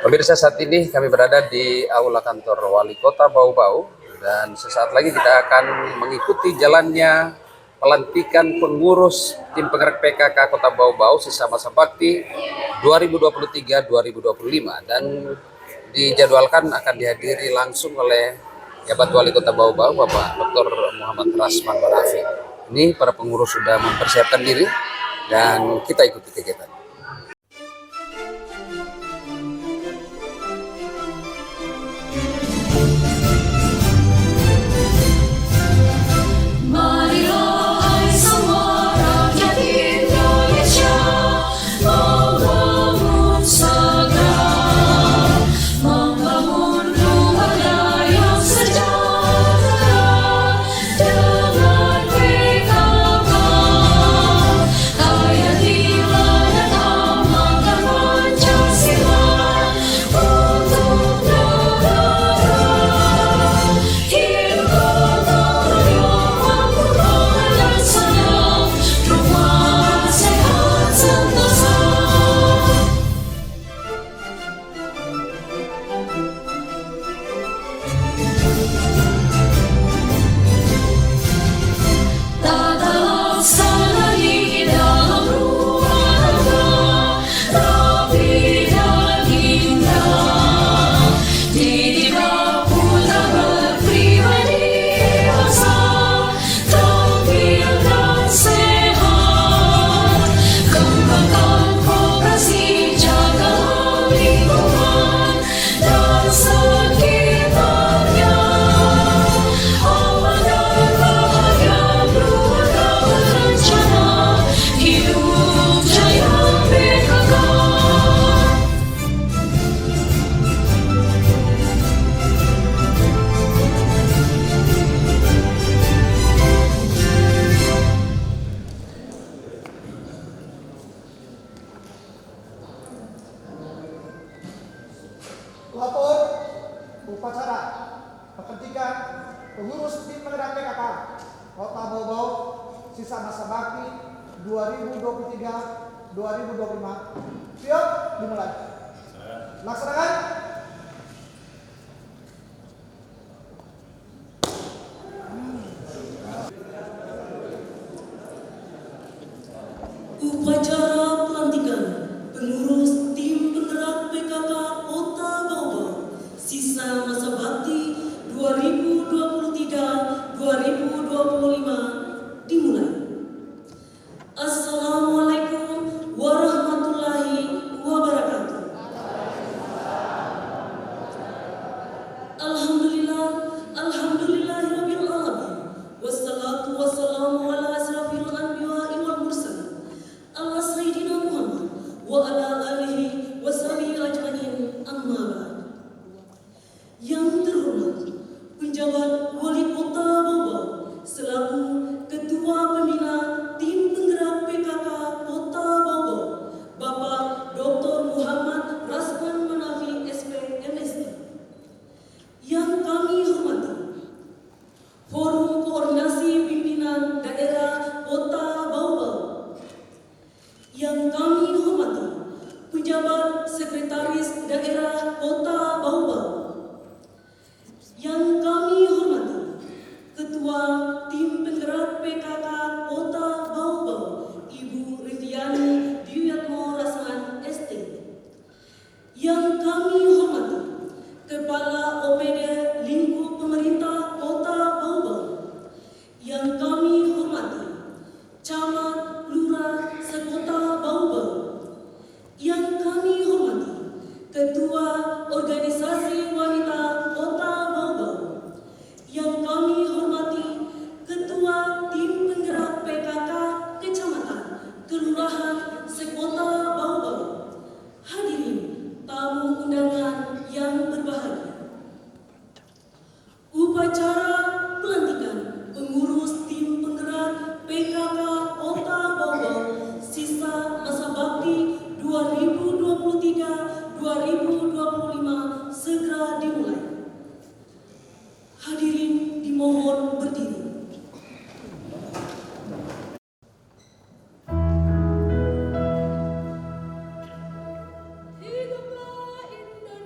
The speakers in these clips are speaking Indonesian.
Pemirsa, saat ini kami berada di Aula Kantor Wali Kota Bau-Bau dan sesaat lagi kita akan mengikuti jalannya pelantikan pengurus tim penggerak PKK Kota Bau-Bau sisa masa bakti 2023-2025 dan dijadwalkan akan dihadiri langsung oleh jabat Wali Kota Bau-Bau Bapak Dr. Muhammad Rasman Barafi. Ini para pengurus sudah mempersiapkan diri dan kita ikuti kegiatan. Lapor upacara pelantikan pengurus tim penggerak PKK Kota Bau-Bau sisa masa bakti 2023-2025. Siap, dimulai. Laksanakan. Upacara pelantikan pengurus tim penggerak PKK Kota Bau-Bau sisa masa bakti 2023-2025 dimulai. Assalamualaikum warahmatullahi wabarakatuh. Alhamdulillahirabbil alamin. Wassalatu wassalamu ala asrafil anbiya'i wal mursalin. Ala sayyidina Muhammad wa ala alihi wa sahbihi ajmain, amma ba'd. Yang terhormat penjabat Wali Kota Bau-Bau selaku Ketua Pembina Tim Penggerak PKK Kota Bau-Bau, Bapak Dr. Muhammad Rasman Manafi SP MSc. Yang kami hormati Forum Koordinasi Pimpinan Daerah Kota Bau-Bau. Yang kami hormati Pejabat Sekretaris Daerah Kota Bau-Bau. Yang kami hormati Ketua Tim Penggerak PKK Kota Bau-Bau, Ibu Riviani Duyatmo Rasman ST. Yang kami hormati Kepala OPD Lingkup Pemerintah Kota Bau-Bau. Yang kami hormati Camat Lurah Sekota Bau-Bau. Yang kami hormati Ketua Organisasi Wanita Kota Bau-Bau. Yang kami hormati Ketua Tim Penggerak PKK Kecamatan Kelurahan Sekota Bau-Bau. Hadirin tamu undangan yang berbahagia. Upacara pelantikan pengurus tim penggerak PKK Kota Bau-Bau sisa masa bakti 2023-2025 segera dimulai. Hadirin dimohon berdiri. Hiduplah Indonesia.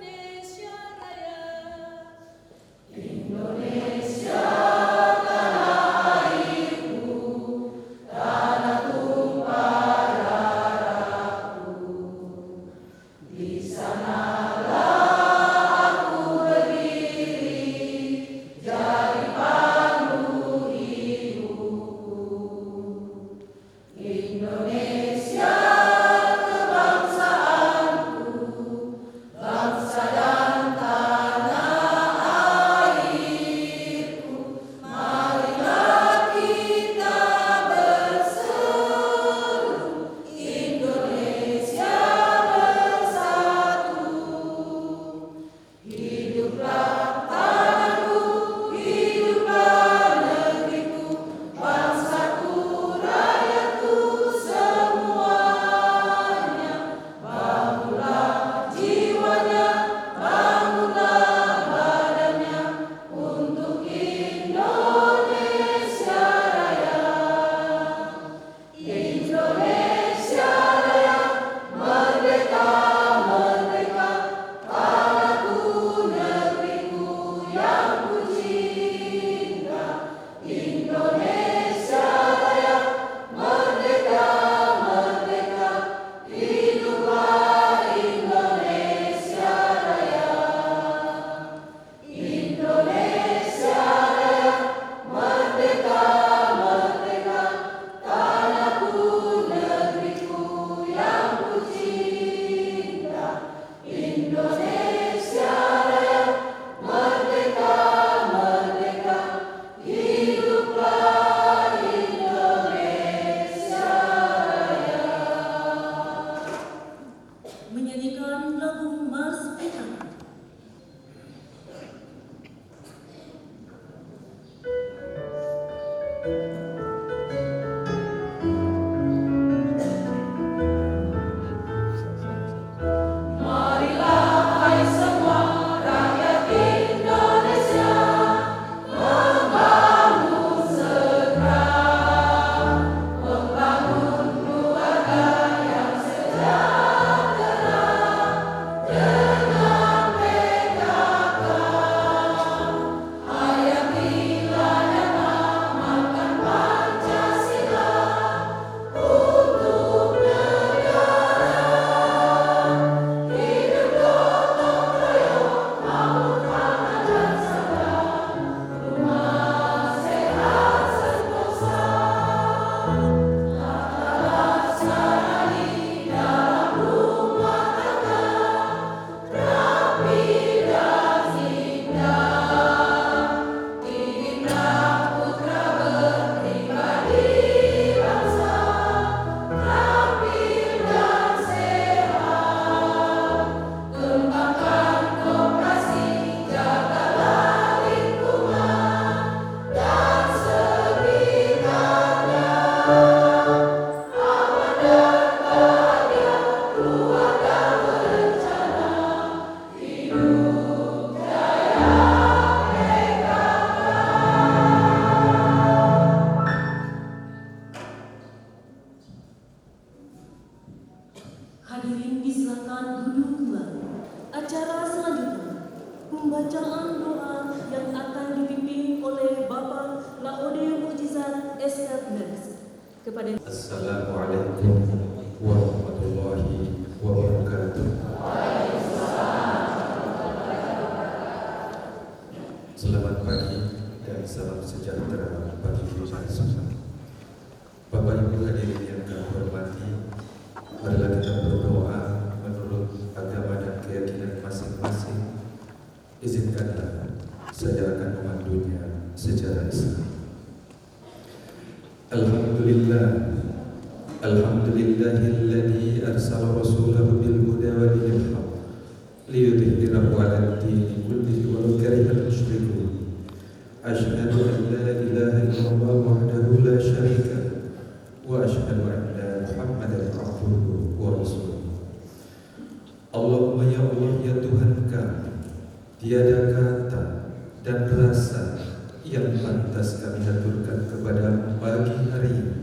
Hadirin disilakan duduk kembali. Acara selanjutnya, pembacaan doa yang akan dipimpin oleh Bapak Laode Mujizat SFMS. Kepada Assalamualaikum warahmatullahi wabarakatuh. Selamat pagi dan salam sejahtera bagi kita semua. Bapak Ibu hadirin yang kami hormati, marilah kita berdoa menurut agama dan keyakinan masing-masing. Izinkanlah saya akan memandunya secara Islam. Alhamdulillahilladzi arsala rasulahu bil huda wa dinil haqq liyudhhirahu 'alad dini kullihi walau karihal musyrikun. Asyhadu an la ilaha illallah wahdahu la syarika lahu wa asyhadu anna Muhammadan abduhu wa rasuluh. Allahumma ya Allah ya Tuhan kami, tiada kata dan rasa yang pantas kami haturkan kepada pagi hari ini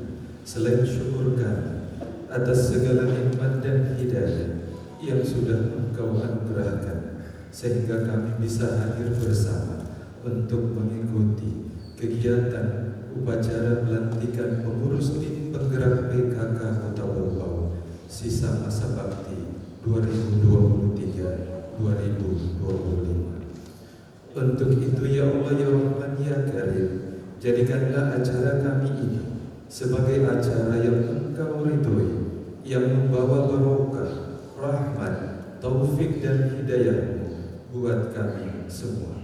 selain syukur kami atas segala nikmat dan hidayah yang sudah Engkau anugerahkan sehingga kami bisa hadir bersama untuk mengikuti kegiatan upacara pelantikan pengurus tim penggerak PKK Kota Bau sisa masa bakti 2023-2025. Untuk itu ya Allah ya Rahman ya Karim, jadikanlah acara kami ini sebagai acara yang Engkau ridhoi, yang membawa barokah, rahmat, taufik dan hidayah buat kami semua.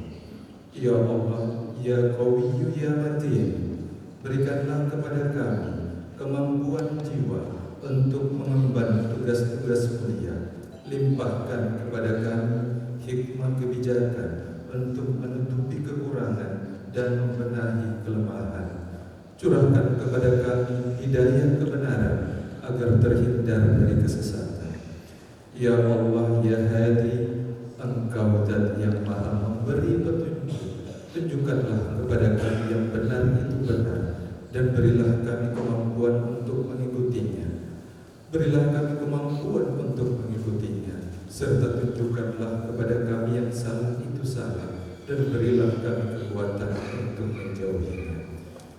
Ya Allah ya Qawiyyu ya Matin, berikanlah kepada kami kemampuan jiwa untuk mengemban tugas-tugas mulia. Limpahkan kepada kami hikmah kebijakan untuk menutupi kekurangan dan membenahi kelemahan. Curahkan kepada kami hidayah kebenaran agar terhindar dari kesesatan. Ya Allah ya Hadi, Engkau Zat yang Maha memberi petunjuk. Tunjukkanlah kepada kami yang benar itu benar, dan berilah kami kemampuan untuk mengikutinya. Berilah kami kemampuan untuk mengikutinya, serta tunjukkanlah kepada kami yang salah itu salah, dan berilah kami kekuatan untuk menjauhinya.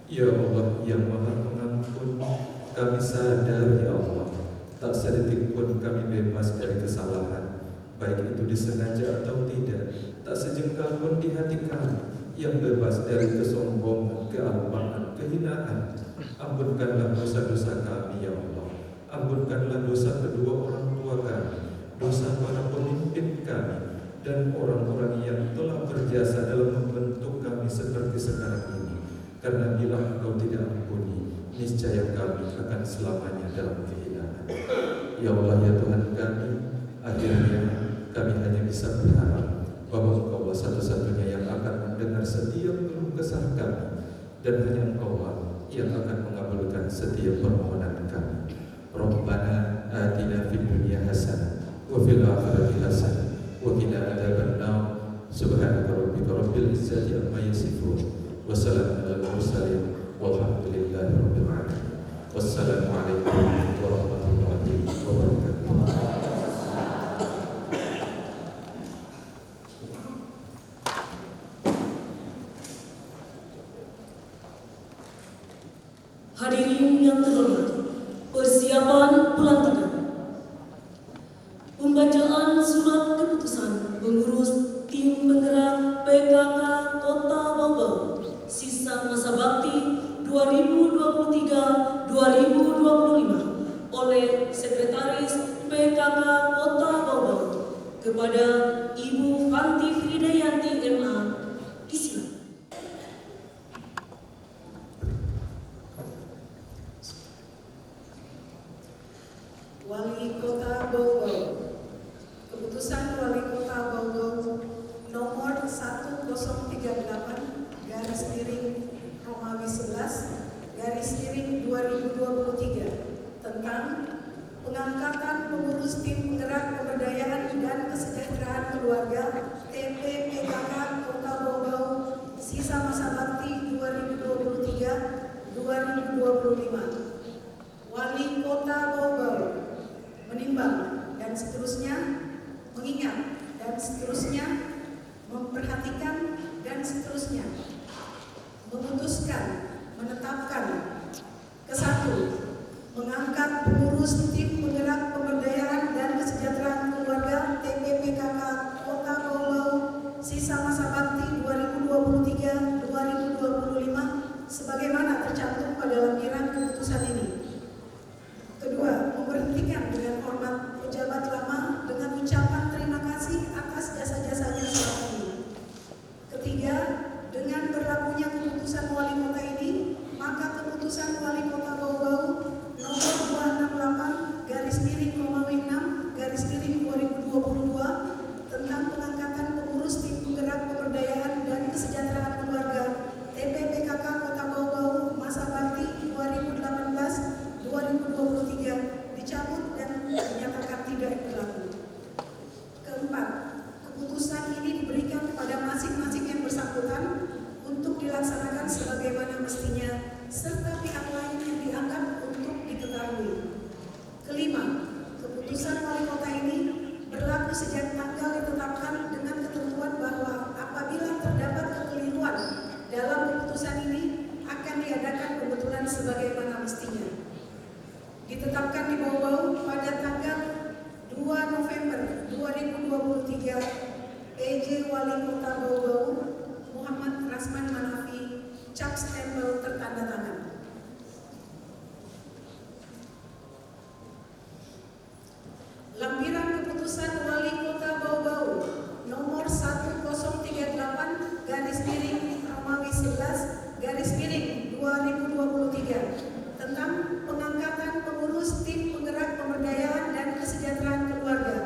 Ya Allah yang Maha Pengampun, kami sadar ya Allah, tak sedetik pun kami bebas dari kesalahan, baik itu disengaja atau tidak. Tak sejengkal pun di hati kami yang bebas dari kesombongan, kealpangan, kehinaan. Ampunkanlah dosa-dosa kami ya Allah. Ampunkanlah dosa kedua orang tua kami, dosa para pemimpin kami, dan orang-orang yang telah berjasa dalam membentuk kami seperti sekarang ini. Karena bila Engkau tidak ampuni, niscaya kami akan selamanya dalam kehinaan. Ya Allah ya Tuhan kami, akhirnya kami hanya bisa berharap bahwa Engkau satu-satunya yang akan mendengar setiap keluh kesah kami, dan hanya Engkaulah yang akan mengabulkan setiap permohonan kami. Rabbana atina fid dunya hasanah wa fil akhirati hasanah wa qina adzabannar. Subhanaka rabbika rabbil izzati amma yasifun wa salamun alal mursalin walhamdulillahi rabbil alamin. Wassalamualaikum warahmatullahi wabarakatuh. Hadirin yang terhormat, persiapan pelantikan. Pembacaan surat keputusan pengurus tim penggerak PKK Kota Bau-Bau sisa masa bakti 2023-2025 oleh Sekretaris PKK Kota Bau-Bau kepada Ibu Fanti Fridayanti MA. Disilakan. Wali Kota Bau-Bau. Keputusan Wali Kota Bau-Bau nomor 1033/Romawi 11/2023 tentang pengangkatan pengurus tim penggerak pemberdayaan dan kesejahteraan keluarga TPPKK Kota Bau-Bau sisa masa bakti 2023-2025. Wali Kota Bau-Bau menimbang dan seterusnya, mengingat dan seterusnya, memperhatikan dan seterusnya, memutuskan, menetapkan. Kesatu, mengangkat pengurus tim penggerak pemberdayaan dan kesejahteraan keluarga TPPKK Kota Bau-Bau sisa masa bakti 2023-2025 sebagaimana tercantum pada lampiran keputusan ini. Kedua, memberhentikan dengan hormat pejabat lama dengan ucapan terima kasih atas jasa-jasanya selama ini. Ketiga, dengan berlakunya keputusan wali kota ini, maka keputusan wali kota Bau-Bau nomor 268/Romawi 6/2022 tentang pengangkatan pengurus tim penggerak pemberdayaan dan kesejahteraan keluarga TPPKK Kota Bau-Bau masa bakti 2018-2023 dicabut dan dinyatakan tidak berlaku. Keempat, keputusan ini diberikan kepada masing-masing yang bersangkutan untuk dilaksanakan sebagaimana mestinya serta pihak lain yang dianggap untuk diketahui. Kelima, keputusan wali kota ini berlaku sejak tanggal ditetapkan dengan ketentuan bahwa apabila terdapat kekeliruan dalam keputusan ini akan diadakan pembetulan sebagaimana mestinya. Ditetapkan di Bau-Bau pada tanggal 2 November 2023, PJ Wali Kota Bau-Bau Muhammad Rasman Manafi, cap stempel tertanda tangan. Lampiran keputusan Wali Kota Bau-Bau nomor 1038/Romawi 11/2023 tentang pengangkatan pengurus tim penggerak pemberdayaan dan kesejahteraan keluarga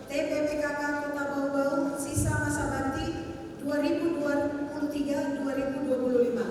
TPPKK Kota Bau-Bau sisa masa bakti 2023-2025.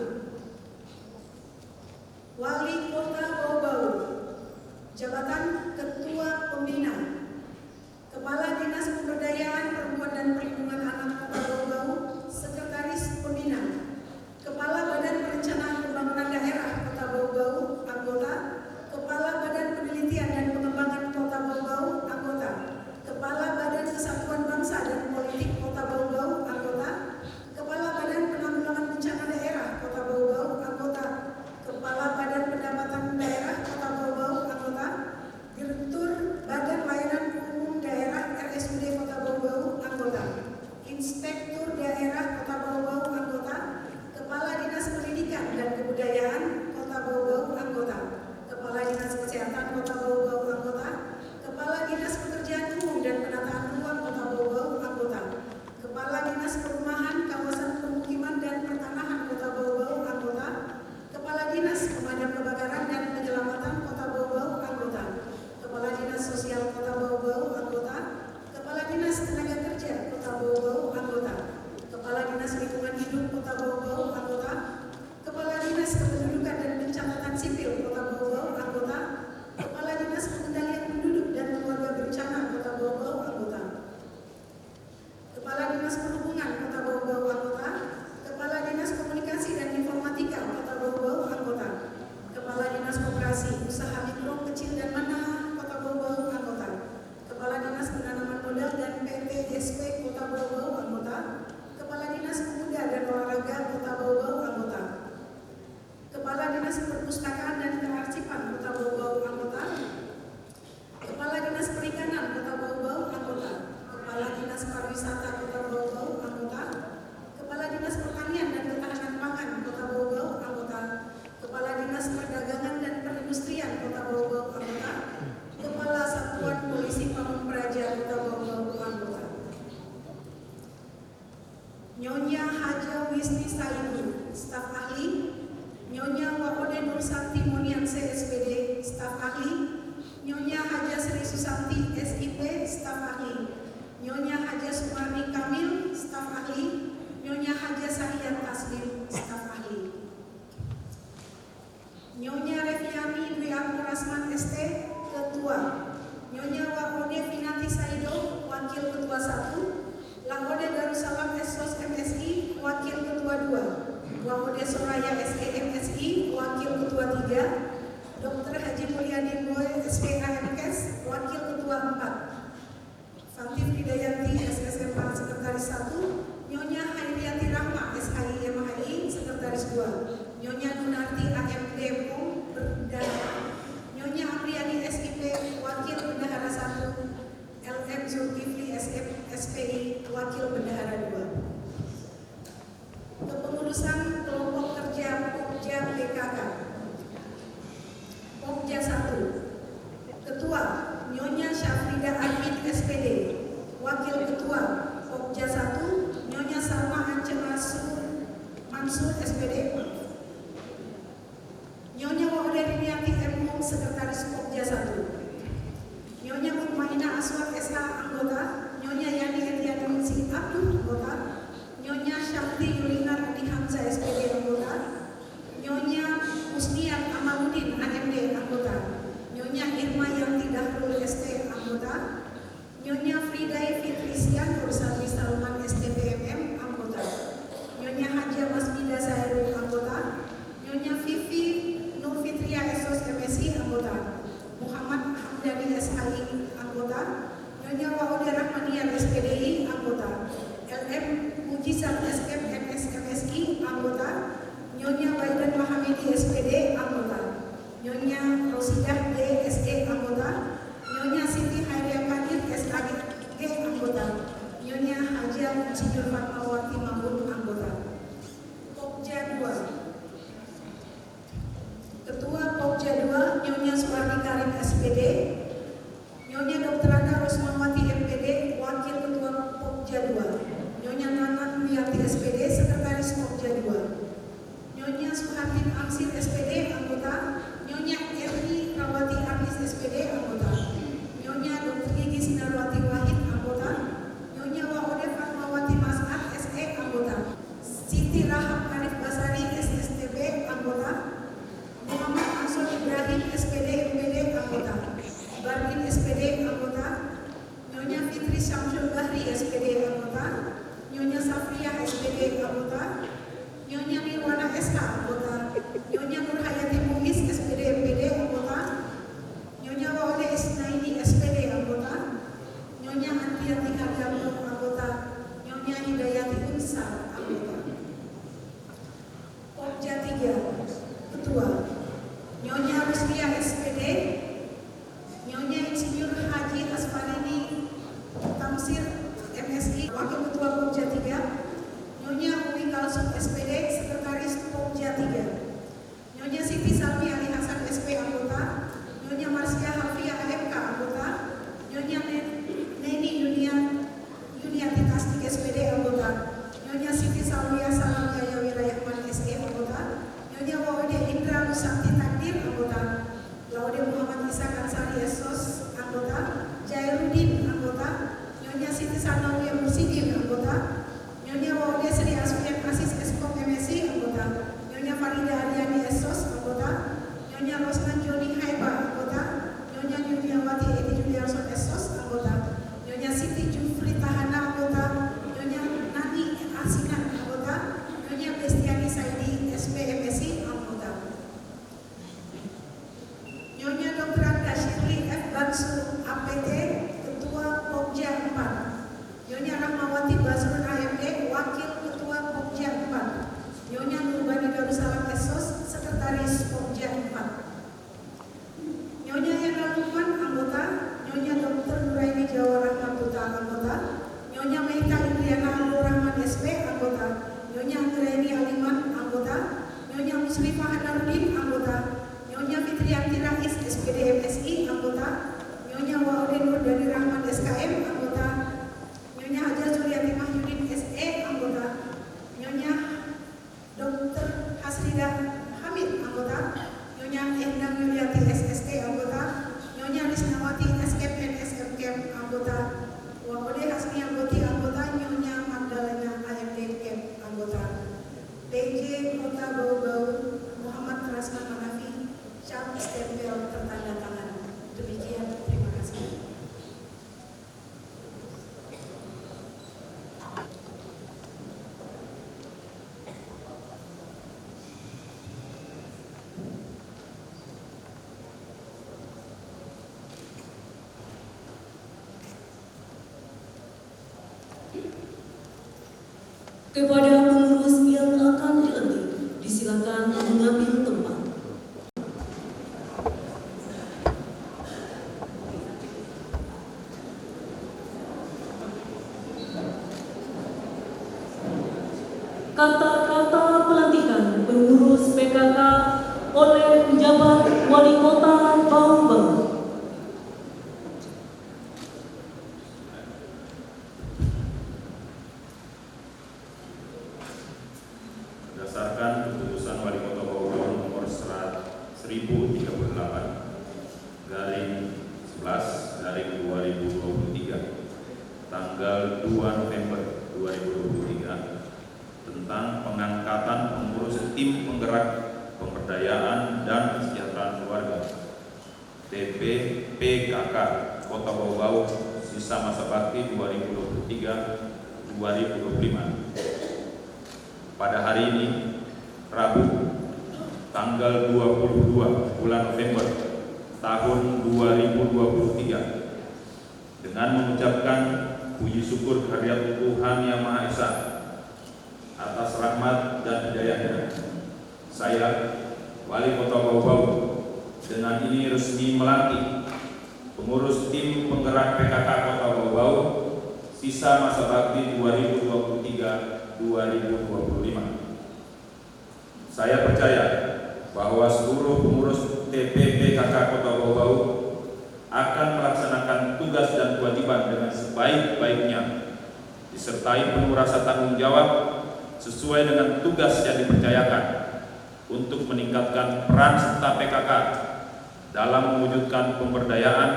Saidu, staf ahli. Nyonya Waode Nur Santi Munianse SPD, staf ahli. Nyonya Haja Sri Susanti SIP, staf ahli. Nyonya Haja Sumarni Kamil, staf ahli. Nyonya Haja Sahiyat Taslim, staf ahli. Nyonya Reviani Dwi Amur Rasman ST, Ketua. Nyonya Waode Finati Saido, Wakil Ketua 1. Lahode Darussalam Esos MSI, Wakil Ketua 2. Wahode Soraya SE MSI, Wakil Ketua 3. Dr. Haji Mulyadi Boy SPA MKes, Wakil Ketua 4. Fanti Fridayanti SSMA Sekretaris 1. Nyonya Hairiati Rahma SHI MHI Sekretaris 2. Nyonya Nunarti AMD POM Bendahara. Nyonya Apriani SIP Wakil Bendahara 1. LM Zulkifli SPI Wakil Bendahara 2. Kepengurusan kelompok kerja Pokja PKK. Pokja 1. Ketua Nyonya Syafrida Admin SPD. Wakil Ketua Pokja 1 Nyonya Salma Ance Mansur SPD. Nyonya Waode Riniati M. Hum Sekretaris Pokja 1. Nyonya Mutmainah Aswad SH anggota. Nyonya Yani Etiani Munsi Abdul anggota. Nyonya Syafri Yulina Rani Hamzah SPD anggota. Nyonya Musniat Amaludin AMD anggota. Nyonya Irma Yanti Dahrul ST anggota. Nyonya Fridai Fitrisian Nursati Salman STPMM anggota. Nyonya Haja Masmida Sairul anggota. Nyonya Vivi Nur Fitria Esos MSI anggota. Muhammad Hamdani SHI anggota. Nyonya Waode Rahmanian SPDI anggota. LM Mujizat SM MS MSI anggota. Nyonya Baidan Mahamidi SPD anggota. Nyonya Rosidah DSE anggota. Nyonya Siti Hairia Kadir SAG anggota. Nyonya Haja Insinyur Fatmawati Mambun anggota. Pokja 2. Ketua Pokja 2 Nyonya Suwardi Karim SPD. Nyonya Dr. Ana Rosmawati MPD Wakil Ketua Pokja 2. Nyonya Nanan Wiyati SPD Sekretaris Pokja 2. Nyonya Suhatin Amsir SPD anggota. Nyonya Erni Rawati Arnis SPD anggota. Nyonya Dr. Gigi Sinarwati Wahid anggota. Nyonya Waode Fatmawati Mas'ad SE anggota. Siti Rahab Arif Basari SSTB anggota. Muhammad Ansor Ibrahim SPD MPD anggota. Bardin SPD anggota. Nyonya Fitri Syamsul Bahri SPD anggota. Nyonya Safriyah SPD anggota. Nyonya Nirwana SK anggota. Nyonya Nur Hayati Muiz SPD MPD anggota. Nyonya Waode Isnaini SPD anggota. Nyonya Antiati Hadiamur anggota. Nyonya Hidayati Unsar anggota. Pokja 3. Ketua Nyonya Ruslia SPD. Nyonya Insinyur Haji Asfarini Tamsir MSI Wakil Ketua Pokja 3. Nyonya Uwi Kalsum SPD Sekretaris Pokja 3. Nyonya Siti Salmi Ali Hasan SP anggota. Nyonya Marsia Hafia AMK anggota. Nyonya Neni Yuniati Tasdik SPD anggota. Nyonya Siti Salwia Salam Jaya Wirayahman SE anggota. Nyonya Waode Indra Nusanti Takdir anggota. Laude Muhammad Isa Kansari Esos anggota. Jairudin anggota. Nyonya Siti Sanawiyah Mursidin anggota. Nyonya Waode Sri Asfian Asis Eskom MSI anggota. Nyonya Farida Ariani Esos anggota. Nyonya Rosman Joni Haiba anggota. Nyonya Yuniawati Edi Juliarson Esos anggota. Nyonya Siti Jufri Tahana anggota. Nyonya Nani Asinan anggota. Nyonya Bestiani Saidi SPMSI anggota. Nyonya Dr. Anda Shirley F. Bansur APT Ketua Pokja 4. Nyonya Rahmawati Basrun AMD Wakil Ketua Pokja 4. Nyonya Nurbani Darussalam Esos Sekretaris Pokja 4. Nyonya Yana Lukman anggota. Nyonya Dr. Nuraini Jawa Rahmatuta anggota. Nyonya Meita Indriana Abdul Rahman SP anggota. Nyonya Anggraini Aliman anggota. Nyonya Muslimah Hadarudin anggota. Nyonya Fitriyanti Rais SPD MSI anggota. Nyonya Waode Nur Dani Rahman SKM anggota. Nyonya Haja Suryati Mahyudin SE anggota. Nyonya Nadia Hamid anggota, Nyonya Endang Yuliati SST anggota, Nyonya Lisnawati SKPN SMK anggota, Wangode Hasmi Anggoti anggota, Nyonya Magdalena AMD Camp anggota, PJ Kota Bau-Bau Muhammad Rasman Manafi, cap stempel tertanda tangan. Demikian, terima kasih. Kepada pengurus yang akan dilantik, disilakan mengambil tempat. Kata-kata pelantikan pengurus PKK oleh penjabat Wali Kota Bau-Bau. Berdasarkan keputusan Wali Kota Bau-Bau nomor 1038/11/2023 tanggal 2 November 2023 tentang pengangkatan pengurus tim penggerak pemberdayaan dan kesejahteraan keluarga TPPKK Kota Bau-Bau sisa masa bakti 2023-2025. Pada hari ini, Rabu, tanggal 22 bulan November tahun 2023, dengan mengucapkan puji syukur kehadirat Tuhan Yang Maha Esa atas rahmat dan hidayahnya, saya, Wali Kota Bau-Bau, dengan ini resmi melantik pengurus tim penggerak PKK Kota Bau-Bau sisa masa bakti 2023-2025. Saya percaya bahwa seluruh pengurus TPPKK Kota Bau-Bau akan melaksanakan tugas dan kewajiban dengan sebaik-baiknya, disertai penuh rasa tanggung jawab sesuai dengan tugas yang dipercayakan untuk meningkatkan peran serta PKK dalam mewujudkan pemberdayaan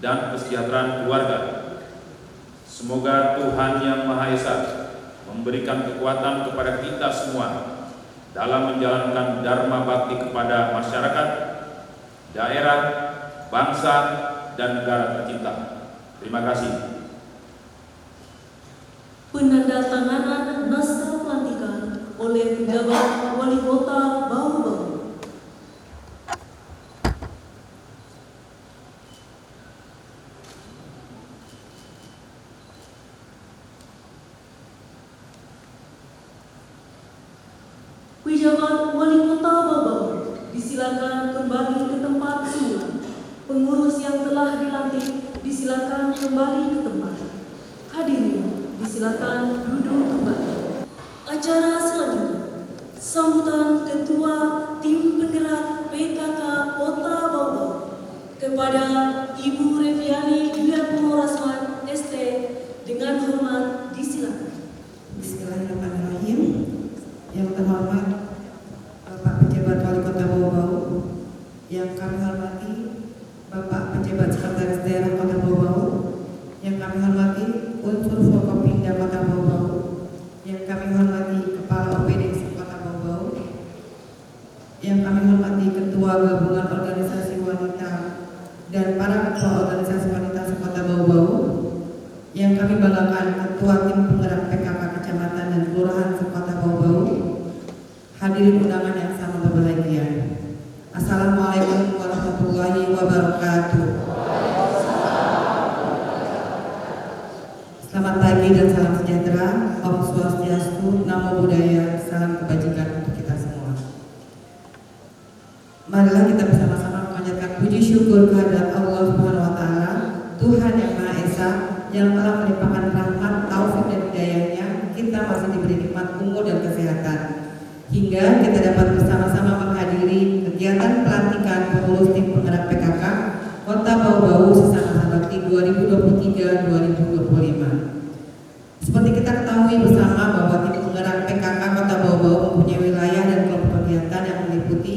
dan kesejahteraan keluarga. Semoga Tuhan Yang Maha Esa memberikan kekuatan kepada kita semua dalam menjalankan dharma bakti kepada masyarakat, daerah, bangsa, dan negara tercinta. Terima kasih. Penandatanganan naskah pelantikan oleh penjabat Wali Kota Bau-Bau. Penjabat Wali Kota Bau-Bau disilakan kembali ke tempat semula. Pengurus yang telah dilantik disilakan kembali ke tempat. Hadirin disilakan duduk kembali. Acara selanjutnya, sambutan Ketua Tim Penggerak PKK Kota Bau-Bau kepada Ibu Reviani Duyatmo Rasman ST dengan hormat disilakan. Bismillahirrahmanirrahim. Yang terhormat Bapak Pejabat Wali Kota Bau-Bau, yang kami hormati Bapak Pejabat Sekretaris Daerah Kota Bau-Bau, yang kami hormati unsur Forkopimda Kota Bau-Bau, yang kami hormati Kepala OPD Kota Bau-Bau, yang kami hormati Ketua Gabungan Organisasi Wanita dan para Ketua Organisasi Wanita Kota Bau-Bau, yang kami banggakan Ketua Tim Penggerak PKK Kecamatan dan Kelurahan Kota Bau-Bau, hadirin undangan yang sangat berbahagia. Assalamualaikum warahmatullahi wabarakatuh. Selamat pagi dan salam sejahtera. Om Swastiastu, Namo Buddhaya, salam kebajikan untuk kita semua. Marilah kita bersama-sama memanjatkan puji syukur kehadirat Allah Subhanahu wa Ta'ala, Tuhan Yang Maha Esa, yang telah melimpahkan rahmat, taufik dan hidayahnya. Kita masih diberi nikmat umur dan kesehatan, hingga kita dapat bersama-sama menghadiri kegiatan pelantikan pengurus tim penggerak PKK Kota Bau-Bau sisa masa bakti 2023-2025. Seperti kita ketahui bersama bahwa tim penggerak PKK Kota Bau-Bau mempunyai wilayah dan kelompok kegiatan meliputi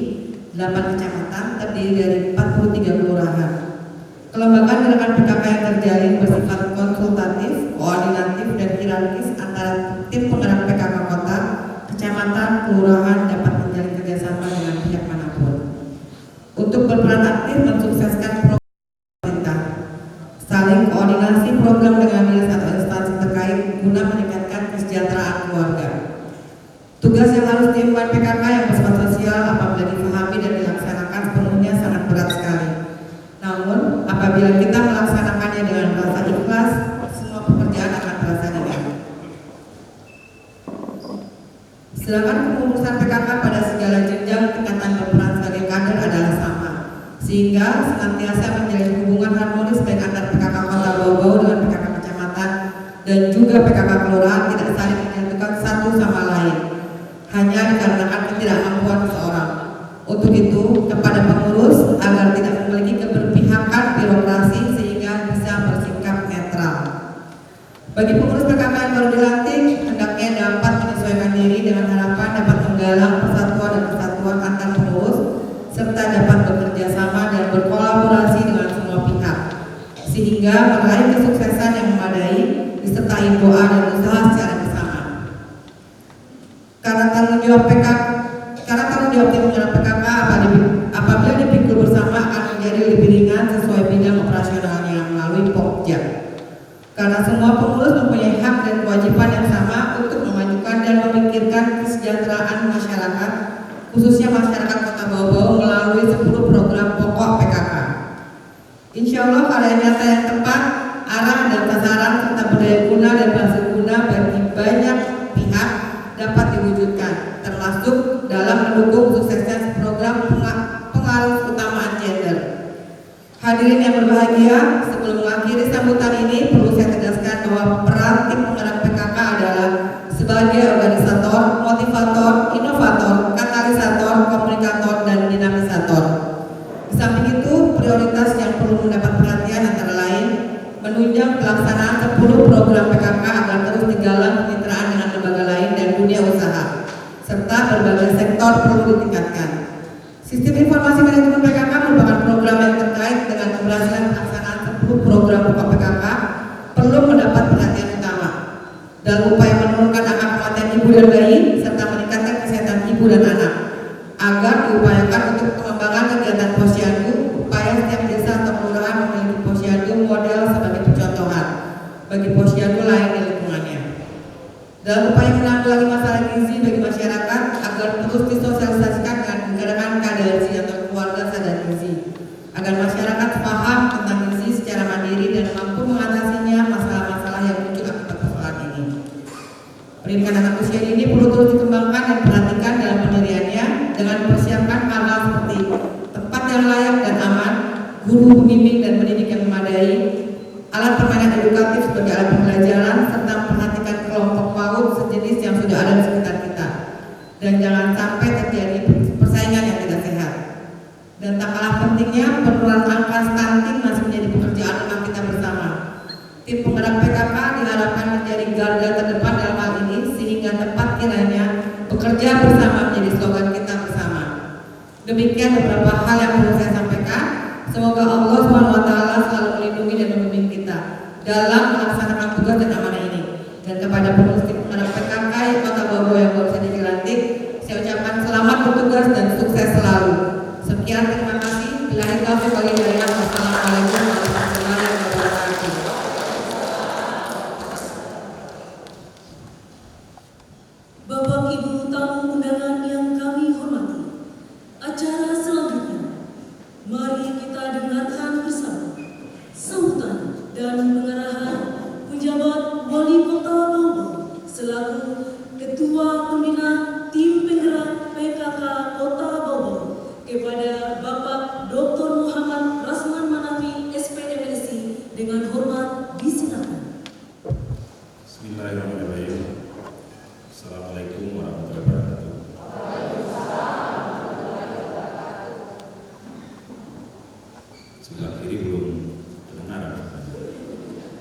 8 kecamatan terdiri dari 43 kelurahan. Kelembagaan gerakan PKK yang terjalin bersifat konsultatif, koordinatif, dan hierarkis antara tim penggerak PKK kota, kecamatan, kelurahan dapat menjalin kerjasama dengan pihak manapun untuk berperan aktif mensukseskan program pemerintah, saling koordinasi program dengan dinas atau instansi terkait guna meningkatkan kesejahteraan keluarga. Tugas yang harus diemban PKK yang bersifat sosial apabila difahami dan dilaksanakan sepenuhnya sangat berat sekali. Namun, apabila kita melaksanakannya dengan rasa ikhlas, semua pekerjaan akan terasa ringan. Sedangkan kepengurusan PKK pada segala jenjang tingkatan berperan sebagai kader adalah sama, sehingga senantiasa menjalin hubungan harmonis baik antar PKK Kota Bau-Bau dengan PKK kecamatan dan juga PKK kelurahan tidak saling menyatukan satu sama lain, hanya dikarenakan ketidakmampuan seseorang. Untuk itu, kepada pengurus agar tidak memiliki keberpihakan birokrasi sehingga bisa bersikap netral. Bagi pengurus PKK yang baru dilantik, hendaknya dapat menyesuaikan diri dengan harapan dapat menggalang persatuan dan kesatuan antar pengurus serta dapat bekerja sama dan berkolaborasi dengan semua pihak sehingga meraih kesuksesan yang memadai disertai doa dan usaha secara bersama. Karena tanggung jawab tim penggerak PKK apabila dipikul bersama akan menjadi lebih ringan sesuai bidang operasionalnya melalui Pokja. Karena semua pengurus mempunyai hak dan kewajiban yang sama untuk memajukan dan memikirkan kesejahteraan masyarakat, khususnya masyarakat Kota Bau-Bau melalui 10 program pokok PKK. Insya Allah karya nyata yang tepat, arah dan sasaran serta berdaya guna dan bahasa guna bagi banyak pihak dapat diwujudkan, termasuk dalam mendukung suksesnya program pengaruh utamaan gender. Hadirin yang berbahagia, sebelum mengakhiri sambutan ini perlu saya tegaskan bahwa peran tim penggerak PKK adalah sebagai organisator, motivator, inovator, katalisator, komunikator, dan dinamisator. Di samping itu, prioritas yang perlu mendapat perhatian antara lain menunjang pelaksanaan 10 program PKK agar terus digalang kemitraan dengan lembaga lain dan dunia usaha, serta berbagai sektor perlu ditingkatkan. Sistem informasi manajemen PKK merupakan program yang terkait dengan keberhasilan pelaksanaan 10 program pokok PKK perlu mendapat perhatian utama dalam upaya menurunkan angka kematian ibu dan bayi serta meningkatkan kesehatan ibu dan anak agar diupayakan untuk pengembangan kegiatan posyandu, upaya setiap desa atau kelurahan memiliki posyandu model sebagai percontohan bagi posyandu lain di lingkungannya. Dalam upaya menanggulangi masalah gizi bagi masyarakat agar terus disosialisasikan dengan gerakan KDLC atau keluarga sadar gizi, agar masyarakat paham tentang gizi secara mandiri dan mampu mengatasinya masalah-masalah yang muncul akibat persoalan ini. Pendidikan anak usia ini perlu terus dikembangkan dan perhatikan dalam pendiriannya dengan mempersiapkan hal-hal seperti tempat yang layak dan aman, guru pembimbing dan pendidik yang memadai, alat permainan edukatif sebagai alat pembelajaran, serta memperhatikan kelompok PAUD sejenis yang sudah ada di sekitar kita. Dan jangan sampai terjadi persaingan yang tidak sehat. Dan tak kalah pentingnya, penurunan angka stunting masih menjadi pekerjaan rumah kita bersama. Tim penggerak PKK diharapkan menjadi garda terdepan dalam hal ini sehingga tepat kiranya bekerja bersama menjadi slogan kita bersama. Demikian beberapa hal yang perlu saya sampaikan. Semoga Allah SWT selalu melindungi dan membimbing kita dalam melaksanakan tugas dan amanah ini. Dan kepada pengurus tim penggerak PKK Kota Bau-Bau yang baru saja dilantik, saya ucapkan selamat bertugas dan sukses selalu. Sekian, terima kasih. Billahi taufiq wal hidayah. Wassalamualaikum warahmatullahi wabarakatuh. Bapak Ibu tamu undangan yang kami hormati, acara selanjutnya mari kita dengarkan bersama sambutan dan pengarahan penjabat Wali Kota Bau-Bau selaku Ketua Pembina Tim Penggerak PKK Kota Bau-Bau kepada Bapak Dr. Muhammad Rasman Manafi SPMSI dengan hormat disilakan. Bismillahirrahmanirrahim. Assalamualaikum warahmatullahi wabarakatuh. Sebelah kiri belum dengar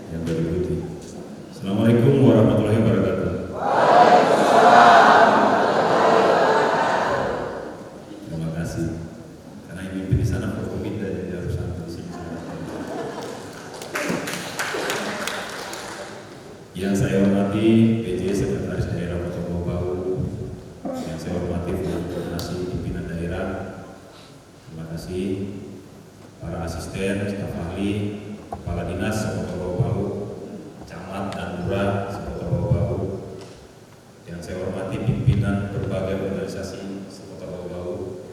yang berikutnya. Assalamualaikum warahmatullahi wabarakatuh. Terima hormati Kepala Dinas Sekota Bau-Bau, Camat dan Lurah Sekota Bau-Bau, yang saya hormati pimpinan berbagai organisasi Sekota Bau-Bau,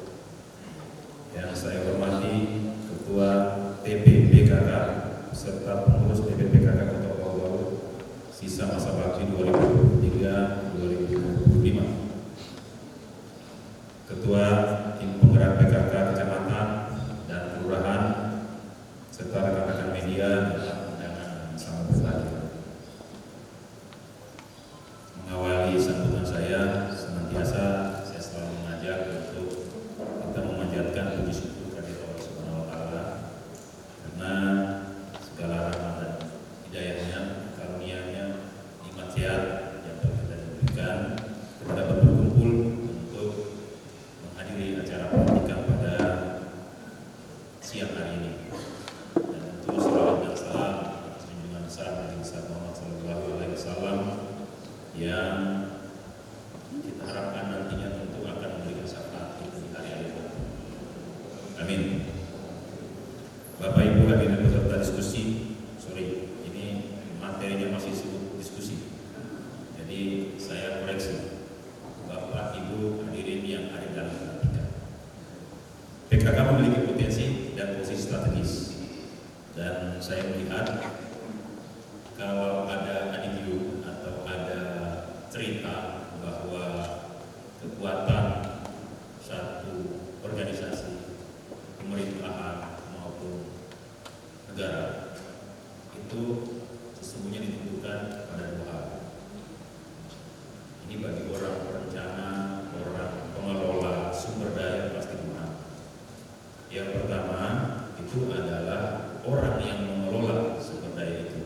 yang saya hormati Ketua TPPKK serta pengurus TPPKK Kota Bau-Bau sisa masa bakti 2023-2025. Ketua tim penggerak PKK Kecamatan dan Kelurahan serta rekan-rekan media dan undangan sangat berbahagia. Mengawali sambutan saya, senantiasa saya selalu mengajak untuk kita memanjatkan puji syukur kepada Allah Subhanahu wa taala karena segala rahmat dan hidayahnya, karunia-Nya, nikmat sehat yang telah kita berikan, kita dapat berkumpul untuk menghadiri acara pelantikan pada siang hari ini. Dan tentu salawat dan salam atas junjungan besar Nabi Muhammad SAW yang kita harapkan nantinya tentu akan memberikan syafaat di hari itu. Amin. Bapak Ibu hadirin peserta diskusi, ini materinya masih diskusi. Jadi saya koreksi. Bapak Ibu hadirin yang ada dalam pelantikan. PKK memiliki potensi dan posisi strategis. Dan saya melihat kalau ada adigium atau ada cerita bahwa kekuatan satu organisasi pemerintahan maupun negara itu sesungguhnya ditentukan pada dua hal. Ini bagi orang perencana, orang pengelola sumber daya pasti benar. Yang pertama itu adalah orang yang mengelola sumber daya itu.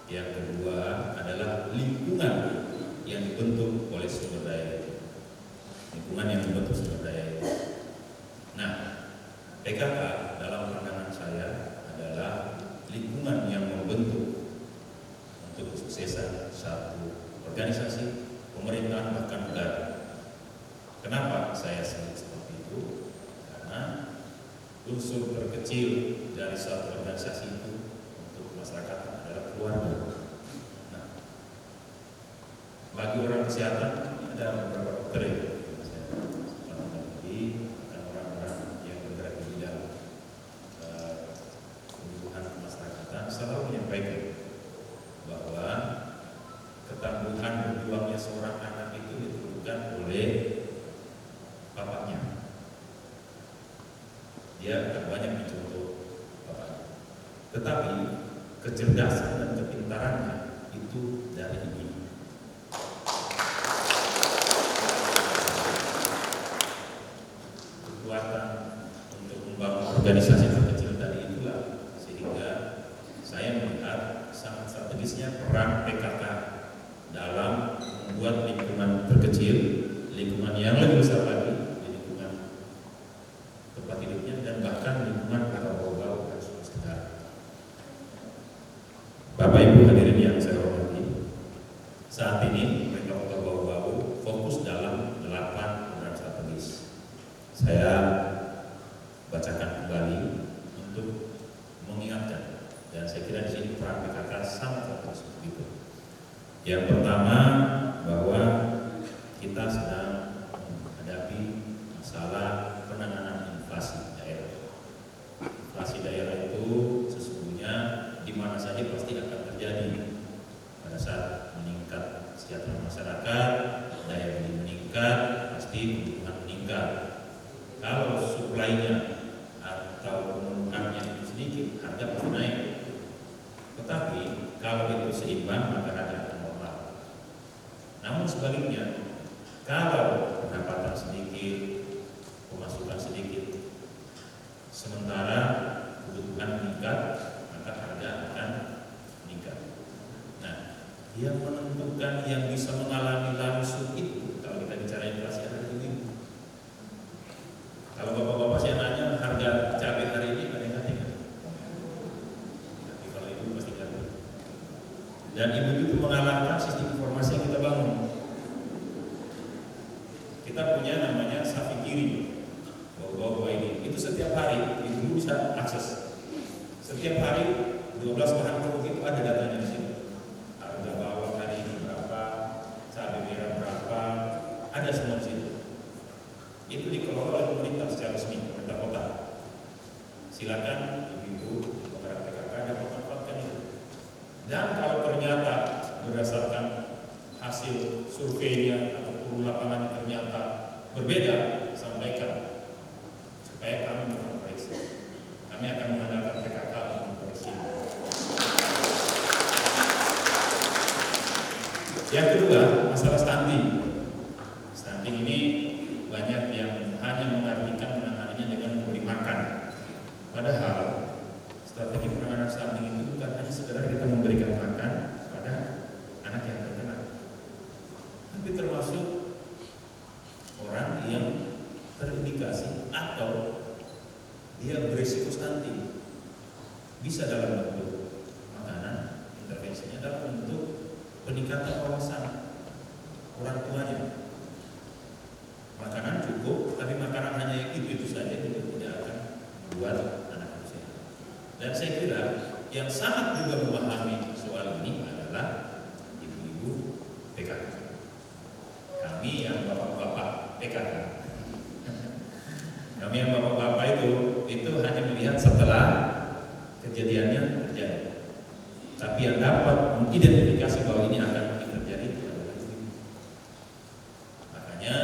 Yang kedua adalah lingkungan yang dibentuk oleh sumber daya itu. Lingkungan yang dibentuk sumber daya itu. Nah, PKK dalam pandangan saya adalah lingkungan yang membentuk untuk kesuksesan satu organisasi, pemerintahan, bahkan negara. Kenapa saya sebut seperti itu? Karena unsur terkecil dari suatu organisasi itu untuk masyarakat adalah keluarga. Nah, bagi orang kesehatan ada beberapa dokter yang dan orang-orang yang bergerak di bidang penyembuhan kemasyarakatan selalu menyampaikan bahwa ketangguhan berjuangnya seorang anak itu ditentukan oleh bapaknya. Dia akan banyak mencontoh bapaknya. Tetapi kecerdasan dan kepintarannya itu dari ibu. Kekuatan untuk membangun organisasi terkecil tadi itulah sehingga saya melihat sangat strategisnya peran PKK dalam membuat lingkungan terkecil, lingkungan yang lebih besar lagi, lingkungan tempat hidupnya dan bahkan lingkungan Kota Bau-Bau dan Sulawesi Tenggara. Bapak Ibu hadirin yang saya hormati, saat ini pemerintah Kota Bau-Bau fokus dalam 8 program strategis. Saya bacakan kembali untuk mengingatkan, dan saya kira di sini peran PKK sangat strategis begitu. Yang pertama bahwa kita sedang menghadapi masalah penanganan inflasi daerah. Inflasi daerah itu sesungguhnya di mana saja pasti akan terjadi pada saat meningkat kesejahteraan masyarakat, daya beli meningkat, pasti kebutuhan meningkat. Kalau suplainya atau permintaannya itu sedikit, harga pasti naik. Tetapi kalau itu seimbang maka harga akan normal. Namun sebaliknya, kalau pendapatan sedikit, pemasukan sedikit, sementara kebutuhan meningkat, maka harga akan meningkat. Nah, yang menentukan yang bisa mengalami langsung itu, kalau kita bicara inflasi ada ini. Kalau bapak-bapak saya nanya harga cabai hari ini ada yang ngerti nggak? Tapi kalau ibu pasti ngerti. Dan ibu itu mengalahkan sistem informasi yang kita bangun. Kita punya namanya Safi Kiri, Bau-Bau ini. Itu setiap hari ibu bisa akses itu dikelola oleh pemerintah secara resmi, pemerintah kota. Silakan ibu-ibu penggerak PKK dapat memanfaatkan itu. Dan kalau ternyata berdasarkan hasil surveinya atau turun lapangan ternyata berbeda, sampaikan supaya kami mengkoreksi. Kami akan mengandalkan PKK untuk mengkoreksi. Yang kedua, masalah stunting. Stunting ini banyak yang hanya mengartikan menanganinya dengan memberi makan. Padahal strategi penanganan stunting itu bukan hanya sekedar kita memberikan makan pada anak yang terkena, tapi termasuk orang yang terindikasi atau dia berisiko stunting, bisa dalam bentuk makanan, intervensinya dalam bentuk peningkatan wawasan orang tuanya. Makanan cukup, tapi makanan hanya itu saja juga tidak akan membuat anak sehat. Dan saya kira yang sangat juga memahami soal ini adalah ibu-ibu PKK. Kami yang bapak-bapak PKK. Kami yang bapak-bapak itu hanya melihat setelah kejadiannya terjadi. Tapi yang dapat mengidentifikasi bahwa ini akan terjadi itu adalah ibu. Makanya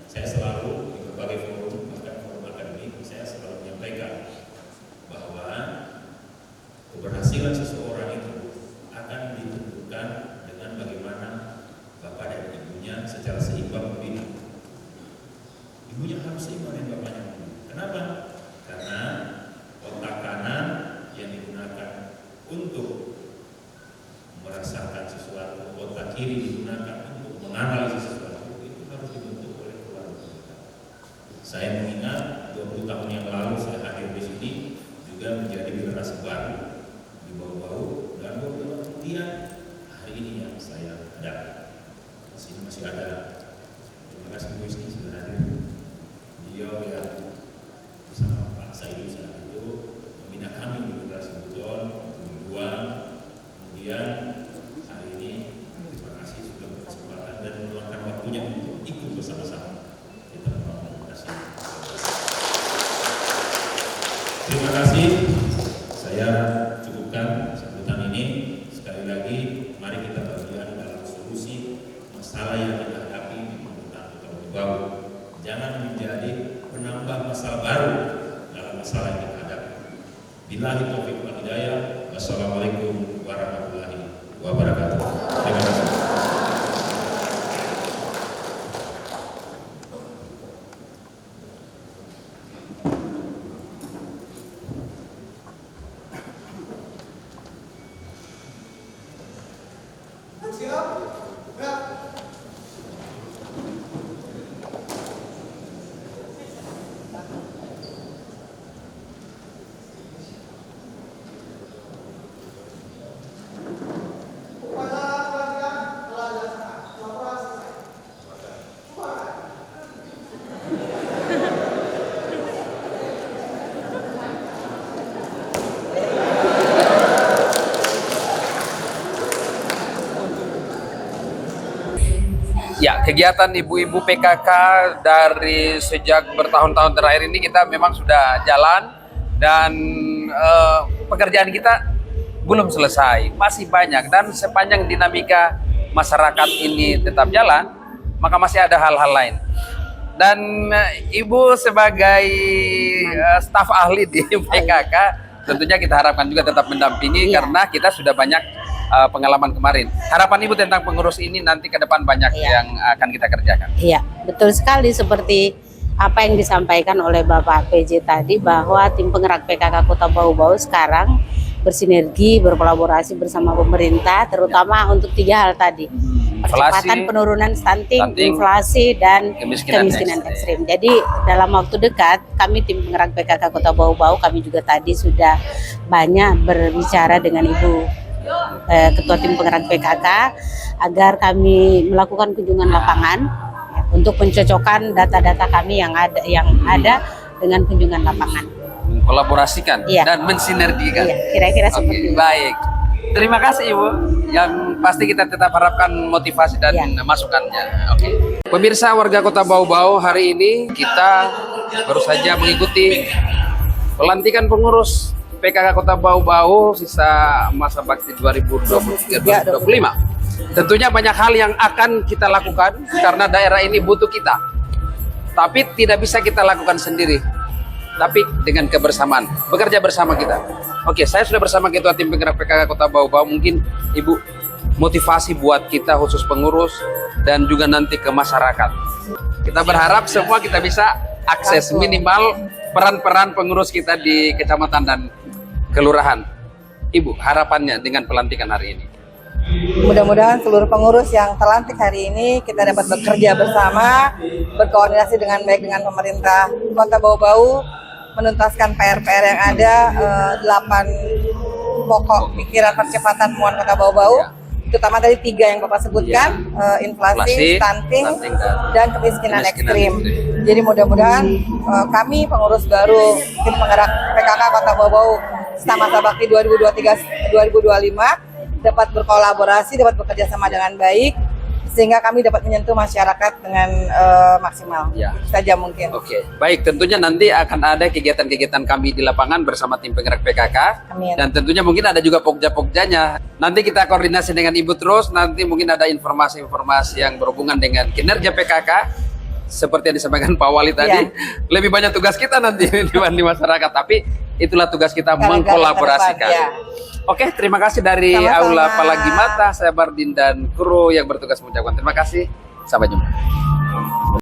saya selalu di berbagai forum, bahkan forum akademik, saya selalu menyampaikan bahwa keberhasilan seseorang itu akan ditentukan dengan bagaimana bapak dan ibunya secara seimbang membina. Ibunya harus seimbang dengan bapaknya. Kenapa? Karena otak kanan yang digunakan untuk merasakan sesuatu, otak kiri digunakan untuk menganalisis sesuatu, itu harus dibentuk oleh keluarga kita. Saya mengingat 20 tahun yang lalu saya hadir di sini juga menjadi generasi baru di bau-bau, dan 20 tahun kemudian hari ini yang saya hadapi. Di sini masih ada, terima kasih Bu Isni sudah hadir. Beliau yang bersama Pak Saidu saat itu membina kami di generasi Buton, kemudian hari ini terima kasih sudah berkesempatan dan meluangkan waktunya untuk ikut bersama-sama kita membangun demokrasi. Terima kasih. Saya cukupkan sambutan ini. Sekali lagi, mari kita bagian dalam solusi masalah yang kita hadapi di pemerintahan Kota Bau. Jangan menjadi penambah masalah baru dalam masalah yang kita hadapi. Billahi taufiq wal hidayah. Wassalamualaikum warahmatullahi wabarakatuh. Terima kasih. Siap? Gerak. Upacara pelantikan telah dilaksanakan. Laporan selesai. Bubarkan. Ya, kegiatan ibu-ibu PKK dari sejak bertahun-tahun terakhir ini kita memang sudah jalan, dan pekerjaan kita belum selesai, masih banyak, dan sepanjang dinamika masyarakat ini tetap jalan, maka masih ada hal-hal lain. Dan Ibu sebagai staf ahli di PKK tentunya kita harapkan juga tetap mendampingi, karena kita sudah banyak pengalaman kemarin. Harapan Ibu tentang pengurus ini nanti ke depan banyak yang akan kita kerjakan. Iya, betul sekali seperti apa yang disampaikan oleh Bapak PJ tadi, bahwa tim penggerak PKK Kota Bau-Bau sekarang bersinergi, berkolaborasi bersama pemerintah, terutama untuk 3 hal tadi. Percepatan penurunan stunting, inflasi, dan kemiskinan ekstrim. Jadi dalam waktu dekat kami tim penggerak PKK Kota Bau-Bau, kami juga tadi sudah banyak berbicara dengan Ibu Ketua Tim Penggerak PKK agar kami melakukan kunjungan lapangan untuk mencocokkan data-data kami yang ada dengan kunjungan lapangan. Mengkolaborasikan dan mensinergikan. Iya, kira-kira seperti itu. Baik. Terima kasih Ibu. Yang pasti kita tetap harapkan motivasi dan masukannya. Oke. Pemirsa warga Kota Bau-Bau, hari ini kita baru saja mengikuti pelantikan pengurus PKK Kota Bau-Bau sisa masa bakti 2023-2025. Tentunya banyak hal yang akan kita lakukan karena daerah ini butuh kita. Tapi tidak bisa kita lakukan sendiri. Tapi dengan kebersamaan, bekerja bersama kita. Oke, saya sudah bersama Ketua Tim Penggerak PKK Kota Bau-Bau. Mungkin Ibu motivasi buat kita khusus pengurus dan juga nanti ke masyarakat. Kita berharap semua kita bisa akses minimal peran-peran pengurus kita di kecamatan dan kelurahan. Ibu, harapannya dengan pelantikan hari ini? Mudah-mudahan seluruh pengurus yang terlantik hari ini kita dapat bekerja bersama, berkoordinasi dengan baik dengan pemerintah Kota Bau-Bau, menuntaskan PR-PR yang ada, 8 pokok pikiran percepatan pembangunan Kota Bau-Bau, terutama tadi 3 yang Bapak sebutkan, inflasi, stunting, dan kemiskinan ekstrim. Jadi mudah-mudahan kami pengurus baru tim penggerak PKK Kota Bau-Bau selama masa bakti 2023-2025 dapat berkolaborasi, dapat bekerja sama dengan baik, sehingga kami dapat menyentuh masyarakat dengan maksimal. Ya. Saja mungkin. Oke, baik. Tentunya nanti akan ada kegiatan-kegiatan kami di lapangan bersama tim penggerak PKK. Amin. Dan tentunya mungkin ada juga pokja-pokjanya. Nanti kita koordinasi dengan Ibu terus. Nanti mungkin ada informasi-informasi yang berhubungan dengan kinerja PKK. Seperti yang disampaikan Pak Wali tadi, lebih banyak tugas kita nanti di masyarakat. Tapi itulah tugas kita, mengkolaborasikan. Ya. Oke, terima kasih dari Sama-sama. Aula Palagi Mata. Saya Bardin dan kru yang bertugas mengucapkan terima kasih. Sampai jumpa.